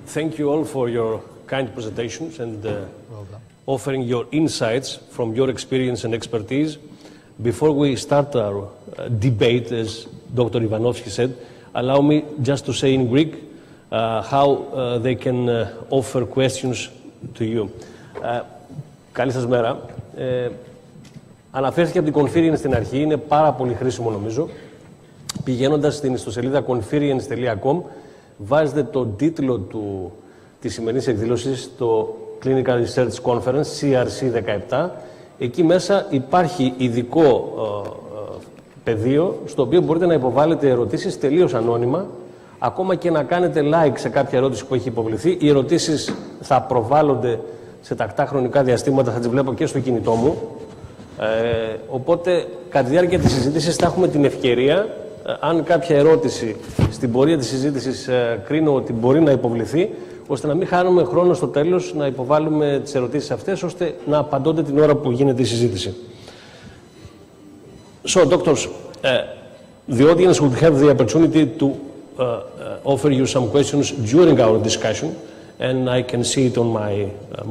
thank you all for your kind presentations and offering your insights from your experience and expertise. Before we start our debate, as Dr. Ivanovsky said, allow me just to say in Greek how they can offer questions to you. Καλή σας μέρα. Αναφέρθηκε από την Conference στην αρχή, είναι πάρα πολύ χρήσιμο νομίζω. Πηγαίνοντας στην ιστοσελίδα conference.com, βάζετε τον τίτλο της σημερινής εκδήλωσης, το Clinical Research Conference, CRC17. Εκεί μέσα υπάρχει ειδικό πεδίο, στο οποίο μπορείτε να υποβάλλετε ερωτήσεις τελείως ανώνυμα, ακόμα και να κάνετε like σε κάποια ερώτηση που έχει υποβληθεί. Οι ερωτήσεις θα προβάλλονται σε τακτά χρονικά διαστήματα, θα τις βλέπω και στο κινητό μου. Οπότε, κατά τη διάρκεια της συζήτησης θα έχουμε την ευκαιρία, αν κάποια ερώτηση στην πορεία της συζήτησης κρίνω ότι μπορεί να υποβληθεί, ώστε να μην χάνουμε χρόνο στο τέλος να υποβάλουμε τις ερωτήσεις αυτές, ώστε να απαντώνται την ώρα που γίνεται η συζήτηση. So, doctors, the audience would have the opportunity to offer you some questions during our discussion, and I can see it on my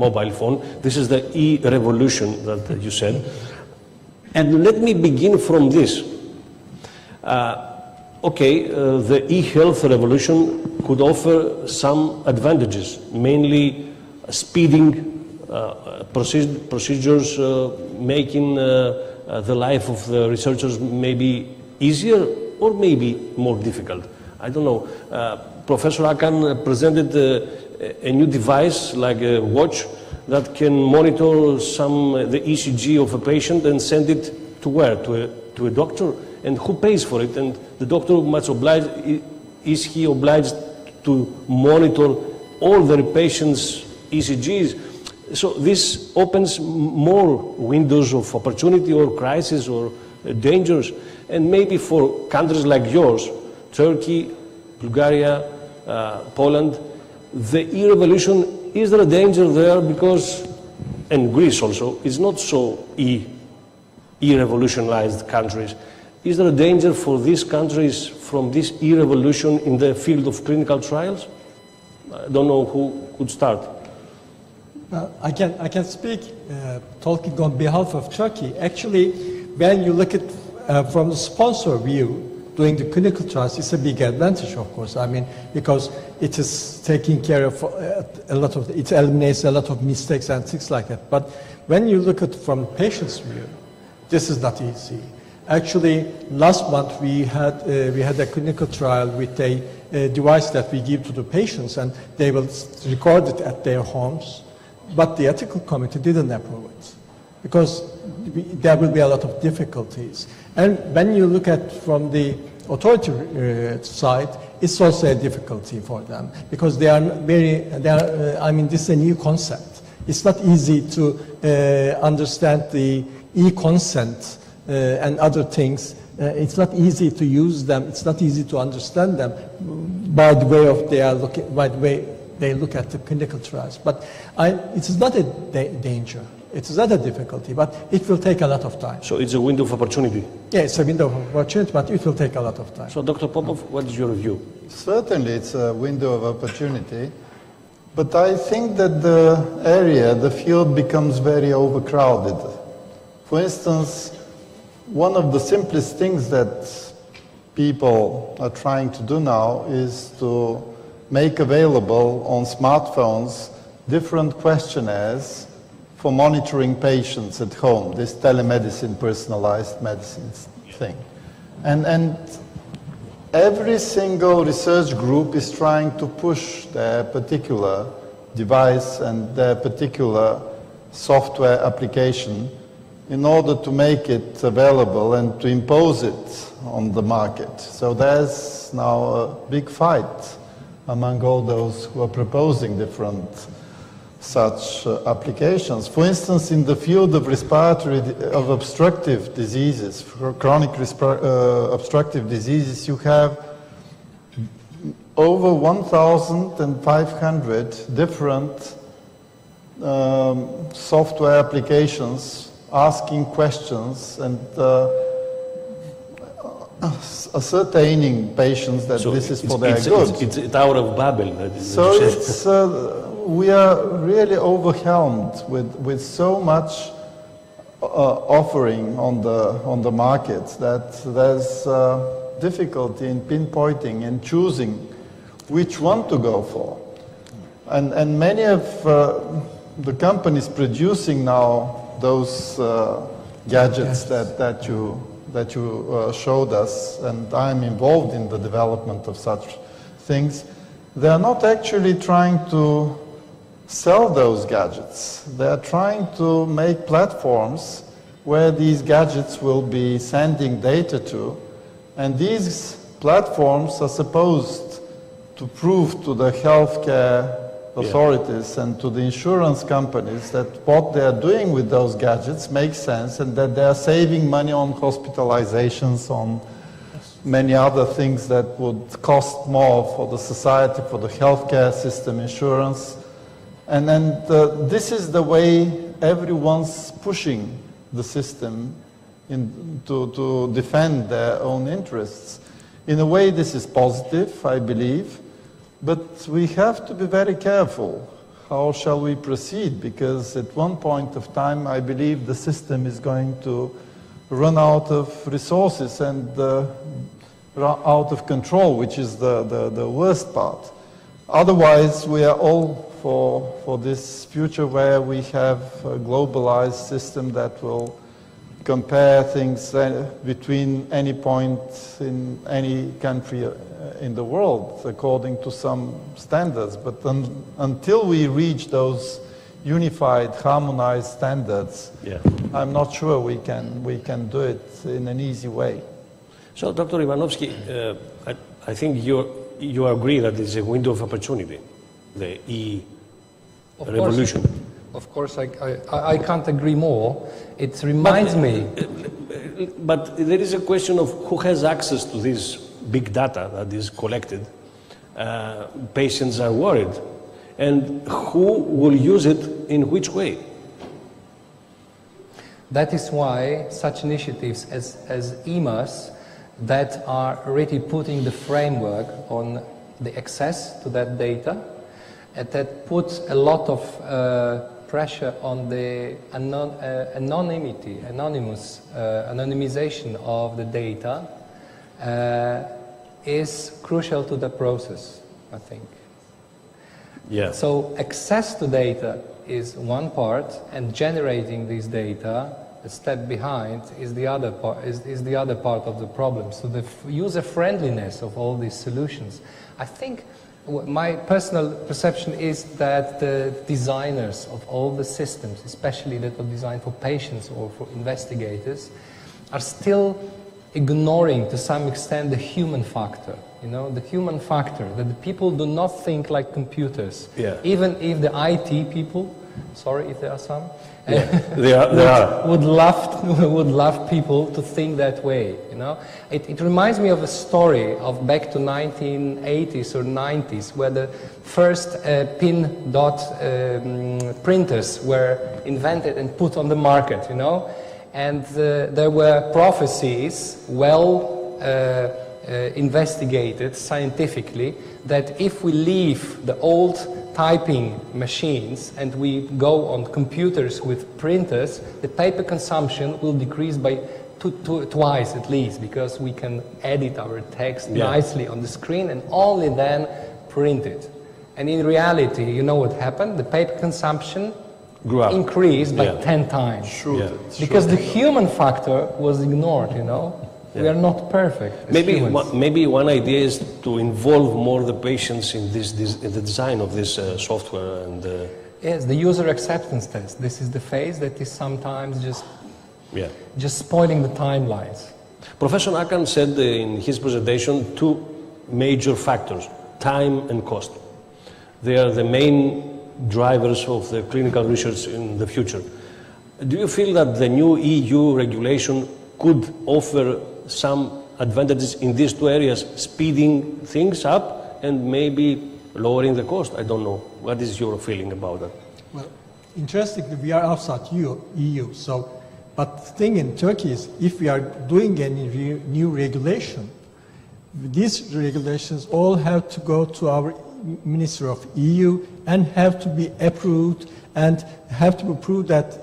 mobile phone. This is the e-revolution that you said. And let me begin from this. The e-health revolution could offer some advantages, mainly speeding procedures, making the life of the researchers maybe easier or maybe more difficult. I don't know. Professor Akan presented a new device like a watch that can monitor the ECG of a patient and send it to where? To a doctor? And who pays for it? And the doctor must oblige, is he obliged to monitor all the patient's ECGs? So this opens more windows of opportunity or crisis or dangers. And maybe for countries like yours, Turkey, Bulgaria, Poland, the e-revolution, is there a danger there? Because, and Greece also, is not so e-revolutionized countries. Is there a danger for these countries from this e-revolution in the field of clinical trials? I don't know who could start. I can speak, talking on behalf of Turkey. Actually, when you look at from the sponsor view, doing the clinical trials is a big advantage, of course. I mean, because it is taking care of it eliminates a lot of mistakes and things like that. But when you look at from patient's view, this is not easy. Actually, last month we had a clinical trial with a device that we give to the patients, and they will record it at their homes. But the ethical committee didn't approve it because there will be a lot of difficulties. And when you look at from the authority side, it's also a difficulty for them because this is a new concept. It's not easy to understand the e-consent and other things. It's not easy to use them. It's not easy to understand them by the way they look at the clinical trials. But it is not a danger. It is not a difficulty, but it will take a lot of time. So it's a window of opportunity? Yeah, it's a window of opportunity, but it will take a lot of time. So Dr. Popov, what is your view? Certainly it's a window of opportunity, but I think that the field becomes very overcrowded. For instance, one of the simplest things that people are trying to do now is to make available on smartphones different questionnaires for monitoring patients at home, this telemedicine, personalized medicine thing. And every single research group is trying to push their particular device and their particular software application in order to make it available and to impose it on the market. So there's now a big fight among all those who are proposing different such applications. For instance, in the field of obstructive diseases, for chronic obstructive diseases, you have over 1,500 different software applications asking questions and ascertaining patients that So this is for it's, their good. It's a Tower of Babel. So it's, we are really overwhelmed with so much offering on the market that there's difficulty in pinpointing and choosing which one to go for. And many of the companies producing now those gadgets that you showed us, and I'm involved in the development of such things, they are not actually trying to sell those gadgets. They are trying to make platforms where these gadgets will be sending data to, and these platforms are supposed to prove to the healthcare authorities and to the insurance companies that what they are doing with those gadgets makes sense and that they are saving money on hospitalizations, on many other things that would cost more for the society, for the healthcare system, insurance. And then this is the way everyone's pushing the system to defend their own interests. In a way, this is positive, I believe. But we have to be very careful. How shall we proceed? Because at one point of time, I believe the system is going to run out of resources and out of control, which is the worst part. Otherwise, we are all for this future where we have a globalized system that will compare things between any point in any country in the world according to some standards. But until we reach those unified, harmonized standards, I'm not sure we can do it in an easy way. So, Dr. Ivanovsky, I think you agree that it's a window of opportunity, the e-revolution. Of course, I can't agree more. It reminds me. But there is a question of who has access to this big data that is collected. Patients are worried. And who will use it in which way? That is why such initiatives as EMAS that are really putting the framework on the access to that data, and that puts a lot of pressure on the anonymization of the data is crucial to the process, I think. Yeah. So access to data is one part, and generating this data, a step behind, is the other part. Is the other part of the problem. So the user friendliness of all these solutions, I think. My personal perception is that the designers of all the systems, especially that are designed for patients or for investigators, are still ignoring to some extent the human factor. You know, the human factor, that the people do not think like computers. Yeah. Even if the IT people, sorry if there are some, there are. would love people to think that way. You know, it reminds me of a story of back to 1980s or 90s, where the first pin dot printers were invented and put on the market. You know, and there were prophecies, investigated scientifically, that if we leave the old typing machines and we go on computers with printers, the paper consumption will decrease by twice at least, because we can edit our text nicely on the screen and only then print it. And in reality, you know what happened? The paper consumption increased by 10 times. Because the human factor was ignored, you know. We are not perfect. Maybe one idea is to involve more the patients in in the design of this software and. Yes, the user acceptance test. This is the phase that is sometimes just spoiling the timelines. Professor Akan said in his presentation two major factors: time and cost. They are the main drivers of the clinical research in the future. Do you feel that the new EU regulation could offer some advantages in these two areas, speeding things up and maybe lowering the cost? I don't know. What is your feeling about that? Well, interestingly, we are outside EU, so But the thing in Turkey is, if we are doing any new regulation, these regulations all have to go to our Ministry of EU and have to be approved and have to prove that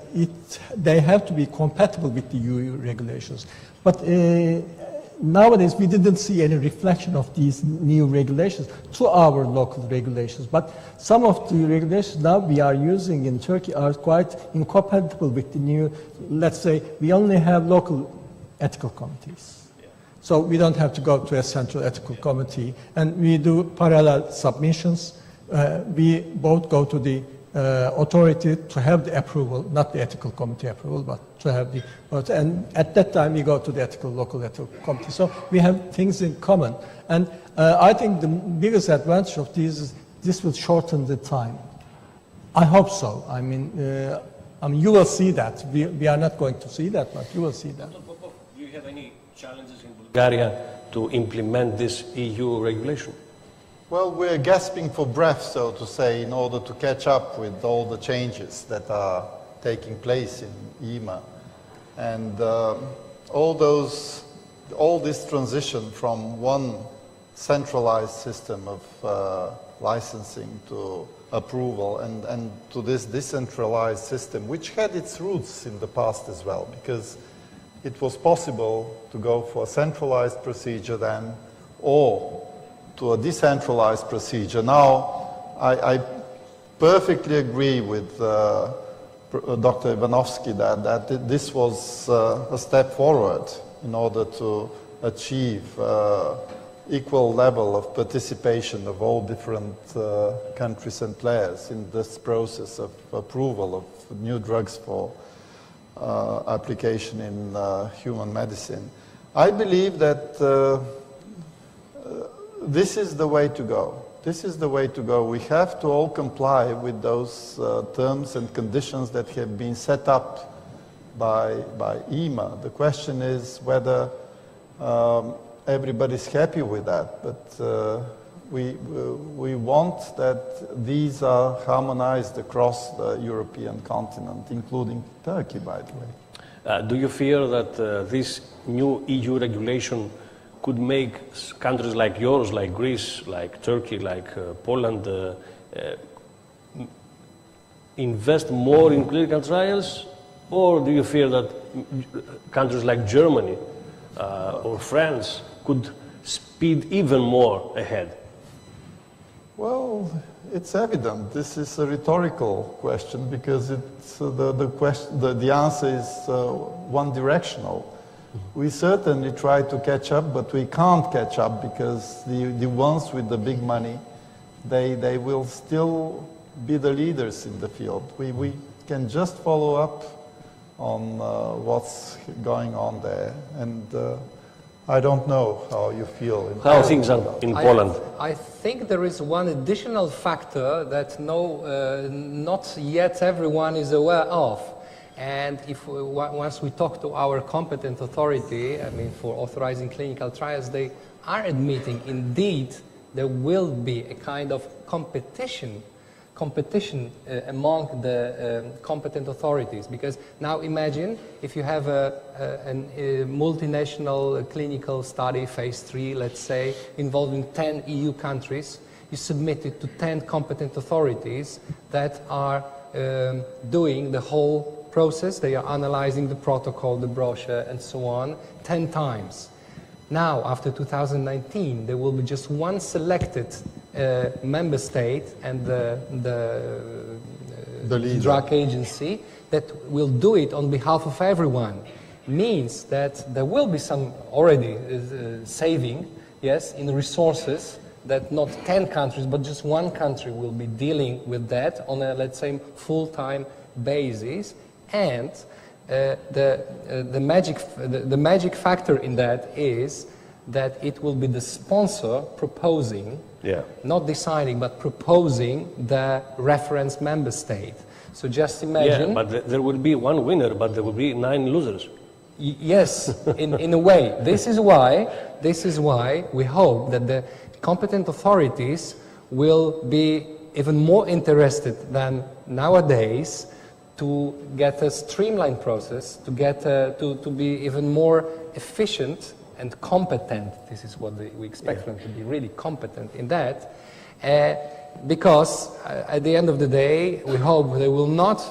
they have to be compatible with the EU regulations. But nowadays we didn't see any reflection of these new regulations to our local regulations. But some of the regulations now we are using in Turkey are quite incompatible with the new, let's say, we only have local ethical committees. So we don't have to go to a central ethical committee, and we do parallel submissions. We both go to the authority to have the approval, not the ethical committee approval, but to have the, and at that time we go to the local ethical committee. So we have things in common. And I think the biggest advantage of this is this will shorten the time. I hope so. I mean, you will see that. We are not going to see that, but you will see that. Do you have any challenges in Bulgaria to implement this EU regulation? Well, we're gasping for breath, so to say, in order to catch up with all the changes that are taking place in EMA. And all this transition from one centralized system of licensing to approval and to this decentralized system, which had its roots in the past as well, because it was possible to go for a centralized procedure then, or to a decentralized procedure. Now, I perfectly agree with Dr. Ivanovsky that this was a step forward in order to achieve equal level of participation of all different countries and players in this process of approval of new drugs for application in human medicine. I believe that this is the way to go. This is the way to go. We have to all comply with those terms and conditions that have been set up by EMA. The question is whether everybody's happy with that, but we want that these are harmonized across the European continent, including Turkey, by the way. Do you fear that this new EU regulation could make countries like yours, like Greece, like Turkey, like Poland, invest more in clinical trials? Or do you fear that countries like Germany or France could speed even more ahead? Well, it's evident. This is a rhetorical question because it's, the answer is one-directional. We certainly try to catch up, but we can't catch up because the ones with the big money, they will still be the leaders in the field. We can just follow up on what's going on there. And I don't know how you feel. How things are in Poland? I think there is one additional factor that not yet everyone is aware of. And if once we talk to our competent authority, I mean, for authorizing clinical trials, they are admitting indeed there will be a kind of competition among the competent authorities. Because now imagine if you have a multinational clinical study, phase 3, let's say, involving 10 EU countries, you submit it to 10 competent authorities that are doing the whole process. They are analyzing the protocol, the brochure, and so on, 10 times. Now, after 2019, there will be just one selected member state and the drug agency that will do it on behalf of everyone. Means that there will be some already saving, yes, in resources, that not 10 countries, but just one country will be dealing with that on a, let's say, full-time basis. And the magic factor in that is that it will be the sponsor proposing, not deciding, but proposing the reference member state. So just imagine. Yeah, but there will be one winner, but there will be 9 losers. Yes, in a way. This is why we hope that the competent authorities will be even more interested than nowadays to get a streamlined process, to get to be even more efficient and competent. This is what we expect them to be, really competent in that. Because at the end of the day, we hope they will not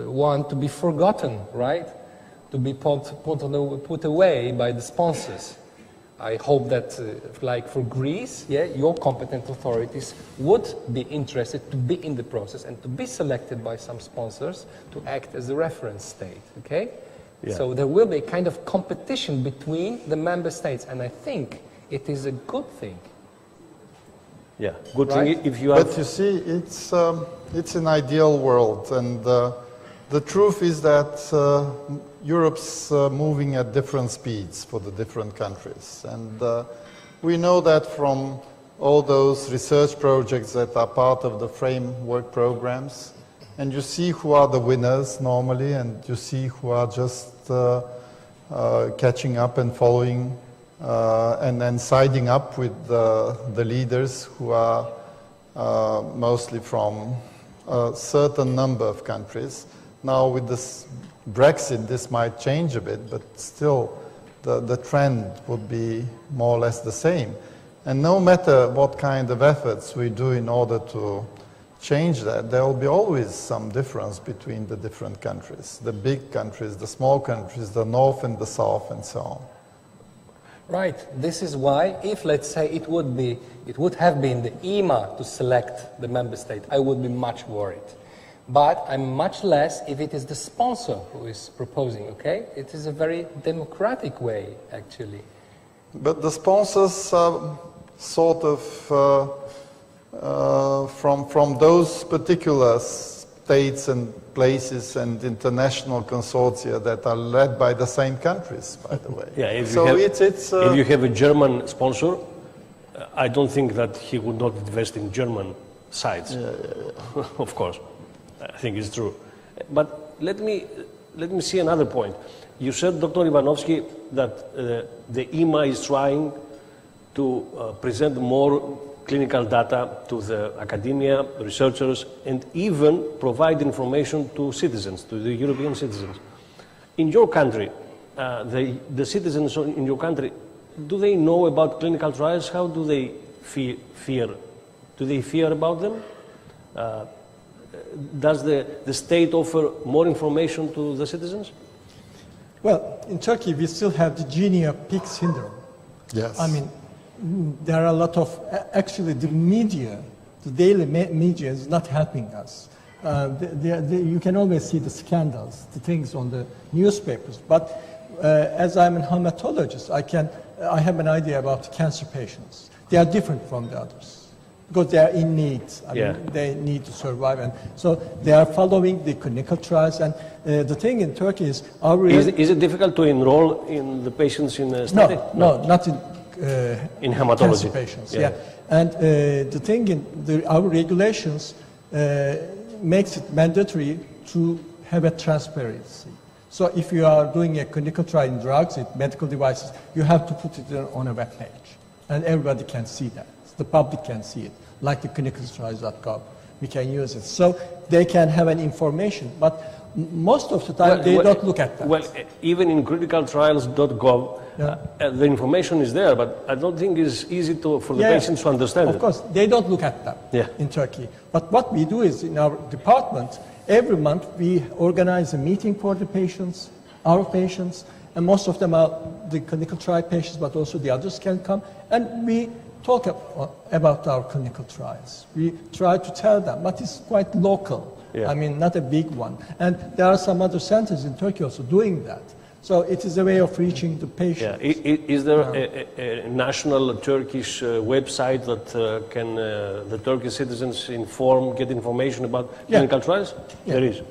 want to be forgotten, right? To be put away by the sponsors. I hope that, like for Greece, your competent authorities would be interested to be in the process and to be selected by some sponsors to act as a reference state, okay? Yeah. So there will be a kind of competition between the member states, and I think it is a good thing. Yeah, good Right? thing if you have... But you see, it's an ideal world, and the truth is that Europe's moving at different speeds for the different countries. And we know that from all those research projects that are part of the framework programs. And you see who are the winners normally, and you see who are just catching up and following and then siding up with the leaders who are mostly from a certain number of countries. Now with this Brexit, this might change a bit, but still the trend would be more or less the same. And no matter what kind of efforts we do in order to change that, there will be always some difference between the different countries, the big countries, the small countries, the north and the south, and so on. Right. This is why, if let's say it would have been the EMA to select the member state, I would be much worried. But I'm much less if it is the sponsor who is proposing, okay? It is a very democratic way, actually. But the sponsors are sort of from those particular states and places and international consortia that are led by the same countries, by the way. Yeah, if, so if you have a German sponsor, I don't think that he would not invest in German sites. Of course, I think it's true. But let me see another point. You said, Dr. Ivanovsky, that the EMA is trying to present more clinical data to the academia, researchers, and even provide information to citizens, to the European citizens. In your country, the citizens in your country, do they know about clinical trials? How do they fear? Do they fear about them? Does the state offer more information to the citizens? Well, in Turkey, we still have the genie of pig syndrome. Yes. I mean, there are a lot of, actually the media, the daily media is not helping us. You can always see the scandals, the things on the newspapers. But as I'm a hematologist, I have an idea about cancer patients. They are different from the others because they are in need. I mean, they need to survive. And so they are following the clinical trials. And the thing in Turkey is... Is it difficult to enroll in the patients in the study? No, not in hematology. Cancer patients, yeah. And the thing in our regulations makes it mandatory to have a transparency. So if you are doing a clinical trial in drugs, in medical devices, you have to put it on a web page. And everybody can see that. The public can see it, like the clinicaltrials.gov. We can use it. So they can have an information, but most of the time they don't look at that. Well, even in clinicaltrials.gov, the information is there, but I don't think it's easy for the patients to understand it. Of course, they don't look at that in Turkey. But what we do is in our department, every month we organize a meeting for the patients, our patients, and most of them are the clinical trial patients, but also the others can come, and we talk about our clinical trials. We try to tell them, but it's quite local. I mean, not a big one. And there are some other centers in Turkey also doing that. So it is a way of reaching the patients. Is there a national Turkish website that can the Turkish citizens get information about clinical trials? There is.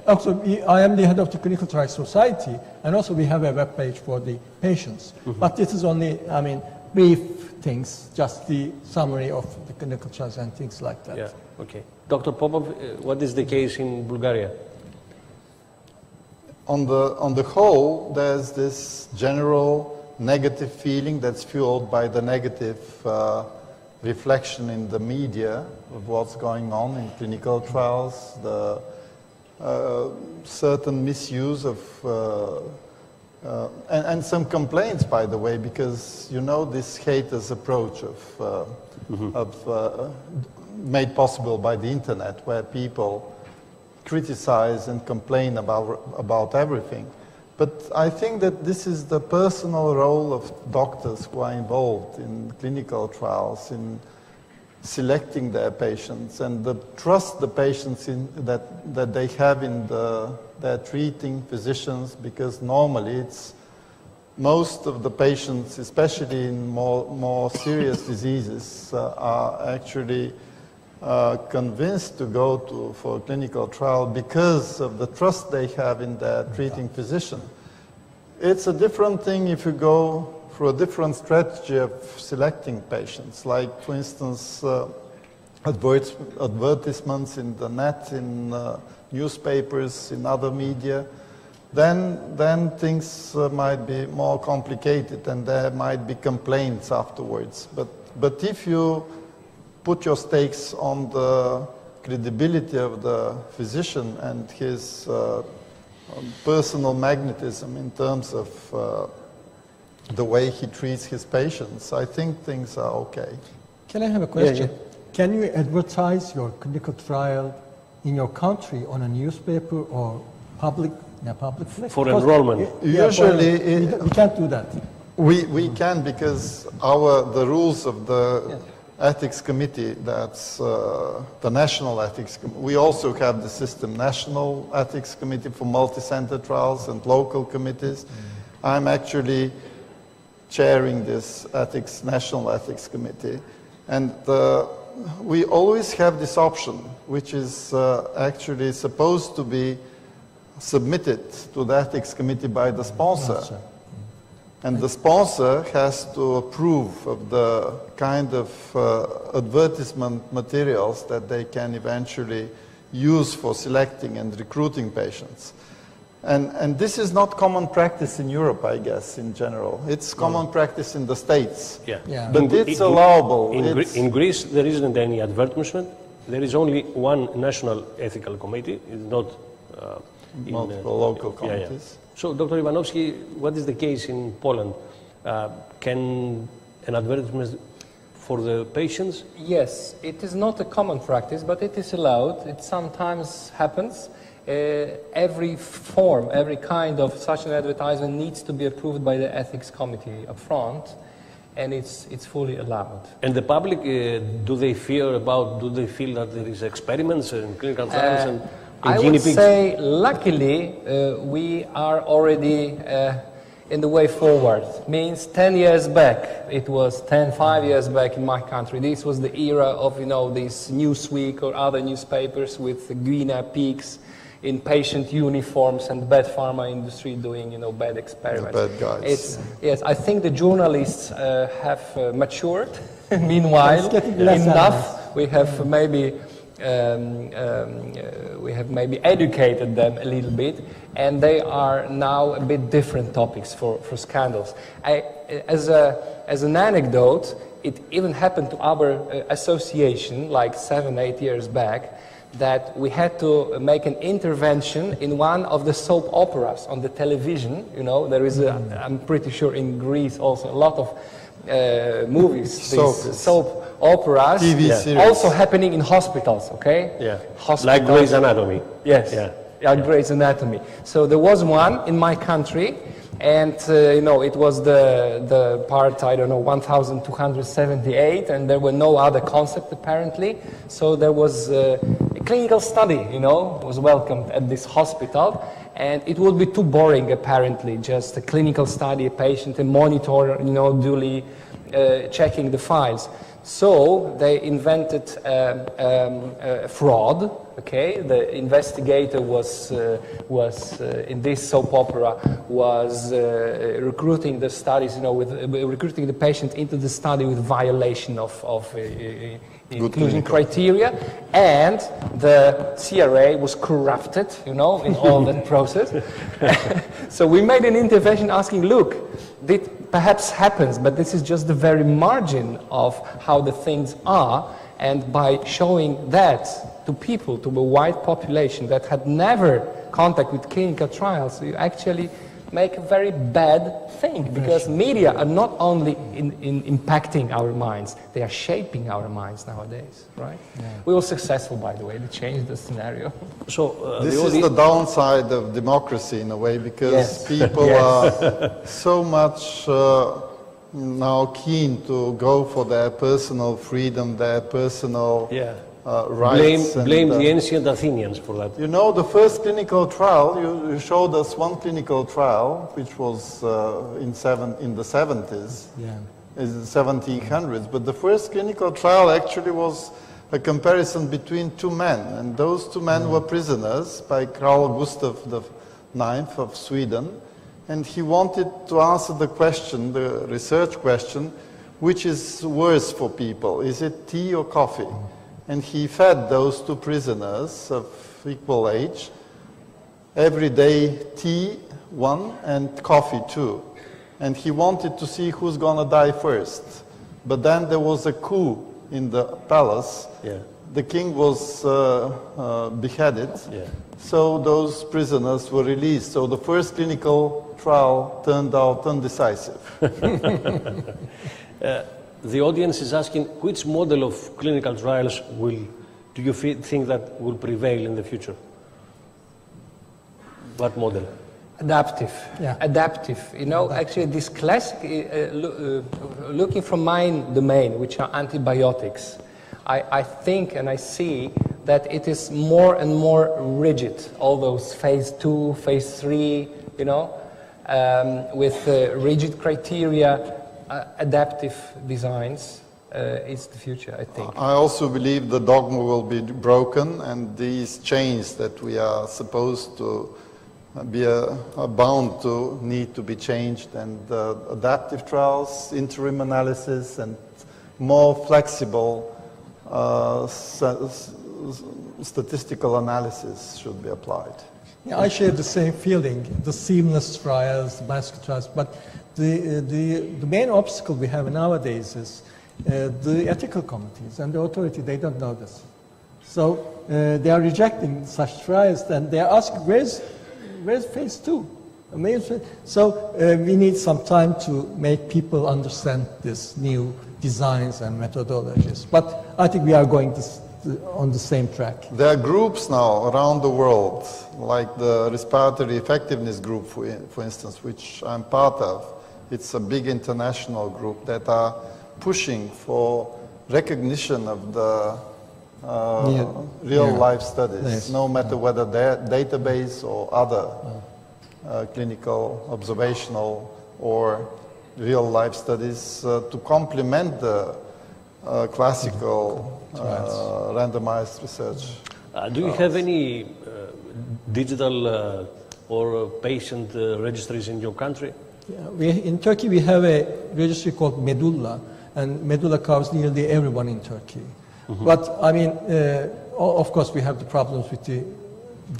Also, I am the head of the Clinical Trials Society, and also we have a web page for the patients. But this is only, I mean, brief things, just the summary of the clinical trials and things like that. Yeah, okay. Dr. Popov, what is the case in Bulgaria? On the whole, there's this general negative feeling that's fueled by the negative reflection in the media of what's going on in clinical trials, the certain misuse of, and some complaints, by the way, because you know this haters approach of made possible by the internet, where people criticize and complain about everything. But I think that this is the personal role of doctors who are involved in clinical trials, in selecting their patients, and the trust the patients in that they have in their treating physicians, because normally it's most of the patients, especially in more serious diseases, are actually convinced to go for a clinical trial because of the trust they have in their treating physician. It's a different thing if you go for a different strategy of selecting patients, like, for instance, advertisements in the net, in newspapers, in other media. Then things might be more complicated, and there might be complaints afterwards. But if you put your stakes on the credibility of the physician and his personal magnetism in terms of the way he treats his patients, I think things are okay. Can I have a question? Yeah. Can you advertise your clinical trial in your country on a newspaper or public place? For enrollment. Usually, we can't do that. we can, because the rules of the ethics committee, that's the national ethics committee. We also have the system national ethics committee for multi-center trials and local committees. I'm actually chairing this national ethics committee, and we always have this option, which is actually supposed to be submitted to the ethics committee by the sponsor. And the sponsor has to approve of the kind of advertisement materials that they can eventually use for selecting and recruiting patients. And this is not common practice in Europe, I guess, in general. It's common practice in the States. Yeah. But it's allowable. In Greece, there isn't any advertisement. There is only one national ethical committee. It's not multiple local committees. So, Dr. Ivanovsky, what is the case in Poland? Can an advertisement for the patients? Yes, it is not a common practice, but it is allowed. It sometimes happens. Every kind of such an advertisement needs to be approved by the ethics committee up front, and it's fully allowed. And the public, do they feel that there is experiments in clinical trials and in I guinea would pigs? say, luckily, we are already in the way forward. Means 10 years back, it was 5 years back in my country. This was the era of, these Newsweek or other newspapers with the guinea pigs in patient uniforms and bad pharma industry doing, bad experiments. The bad guys. Yes, I think the journalists have matured. Meanwhile, enough. We have maybe educated them a little bit, and they are now a bit different topics for scandals. As an anecdote, it even happened to our association like 7-8 years back, that we had to make an intervention in one of the soap operas on the television. There is I'm pretty sure in Greece also a lot of movies, soap operas, TV series. also happening in hospitals, okay? Yeah, Hospitals. like Grey's Anatomy. Yes, Grey's Anatomy. So there was one in my country, and it was the part, 1278, and there were no other concept apparently. So there was a clinical study, was welcomed at this hospital, and it would be too boring apparently, just a clinical study, a patient, a monitor, duly checking the files. So they invented fraud. Okay, the investigator was in this soap opera was recruiting the studies, recruiting the patient into the study with violation of inclusion criteria, and the CRA was corrupted, in all that process. So we made an intervention asking, look, it perhaps happens, but this is just the very margin of how the things are, and by showing that to people, to a wide population that had never contact with clinical trials, you actually make a very bad thing, because media are not only impacting our minds, they are shaping our minds nowadays, right? Yeah. We were successful, by the way, to change the scenario. So this is the downside of democracy in a way, because people are so much now keen to go for their personal freedom, their personal rights. Blame the ancient Athenians for that. You know, the first clinical trial, you showed us one clinical trial, which was in the 70s, in the 1700s. But the first clinical trial actually was a comparison between two men. And those two men were prisoners by Carl Gustav IX of Sweden. And he wanted to answer the question, the research question, which is worse for people? Is it tea or coffee? And he fed those two prisoners of equal age every day tea, one, and coffee, two. And he wanted to see who's going to die first. But then there was a coup in the palace. Yeah. The king was beheaded. Yeah. So those prisoners were released. So the first clinical trial turned out undecisive. The audience is asking, which model of clinical trials do you think that will prevail in the future? What model? Adaptive. Yeah. Adaptive. You know, actually this classic, looking from my domain, which are antibiotics, I think and I see that it is more and more rigid. All those phase 2, phase 3, you know, with rigid criteria. Adaptive designs is the future, I think. I also believe the dogma will be broken, and these chains that we are supposed to be bound to need to be changed, and adaptive trials, interim analysis, and more flexible statistical analysis should be applied. Yeah, I share the same feeling, the seamless trials, the basket trials, but the main obstacle we have nowadays is the ethical committees and the authority. They don't know this. So they are rejecting such trials, and they are asking, where's phase 2? So we need some time to make people understand this new designs and methodologies. But I think we are going on the same track. There are groups now around the world, like the Respiratory Effectiveness Group, for instance, which I'm part of. It's a big international group that are pushing for recognition of the real-life studies, no matter whether they're database or other clinical, observational, or real-life studies to complement the classical randomized research. Do you have any digital or patient registries in your country? Yeah, in Turkey we have a registry called Medulla, and Medulla covers nearly everyone in Turkey. Mm-hmm. But I mean, of course we have the problems with the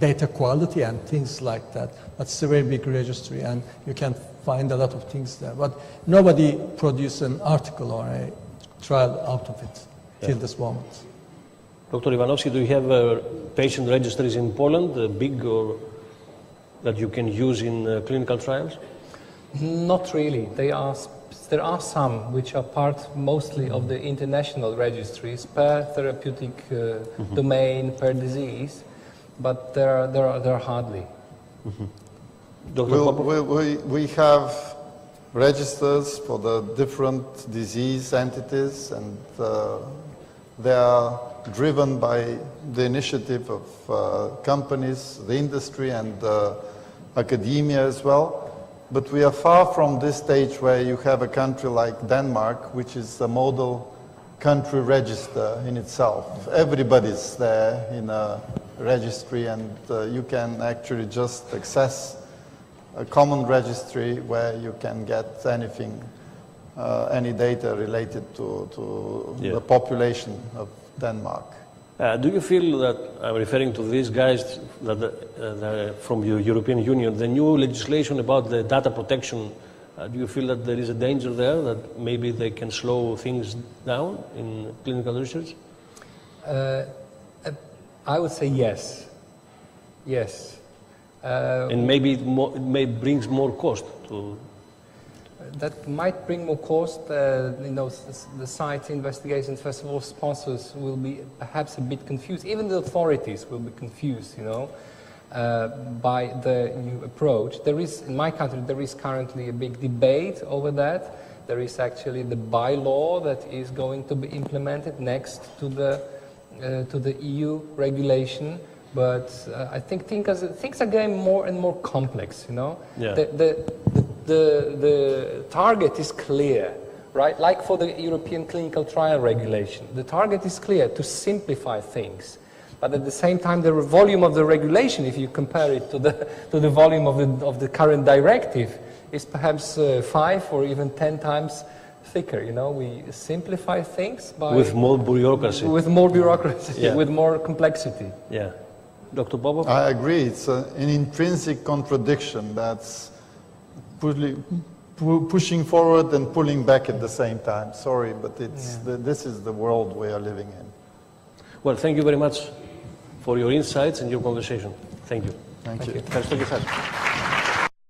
data quality and things like that. But it's a very big registry, and you can find a lot of things there. But nobody produced an article or a trial out of it till this moment. Dr. Ivanovsky, do you have patient registries in Poland, big or that you can use in clinical trials? Not really. There are some which are part mostly of the international registries per therapeutic domain, per disease, but there are hardly. We have registers for the different disease entities, and they are driven by the initiative of companies, the industry, and academia as well. But we are far from this stage where you have a country like Denmark, which is a model country register in itself. Everybody's there in a registry, and you can actually just access a common registry where you can get anything, any data related to the population of Denmark. Do you feel that, I'm referring to these guys that from the European Union, the new legislation about the data protection, do you feel that there is a danger there, that maybe they can slow things down in clinical research? I would say yes. Yes. And maybe it brings more cost to... That might bring more cost. The site investigations, first of all, sponsors will be perhaps a bit confused. Even the authorities will be confused, by the new approach. There is, in my country, there is currently a big debate over that. There is actually the bylaw that is going to be implemented next to the EU regulation. But I think things are getting more and more complex. Yeah. The target is clear, right? Like for the European clinical trial regulation, the target is clear, to simplify things. But at the same time, the volume of the regulation, if you compare it to the volume of the current directive, is perhaps 5 or even 10 times thicker. We simplify things by with more bureaucracy. With more bureaucracy, yeah. With more complexity. Yeah, Dr. Popov. I agree. It's an intrinsic contradiction that's pushing forward and pulling back at the same time. Sorry, but this is the world we are living in. Well, thank you very much for your insights and your conversation. Thank you. Thank you. Ευχαριστώ και εσάς.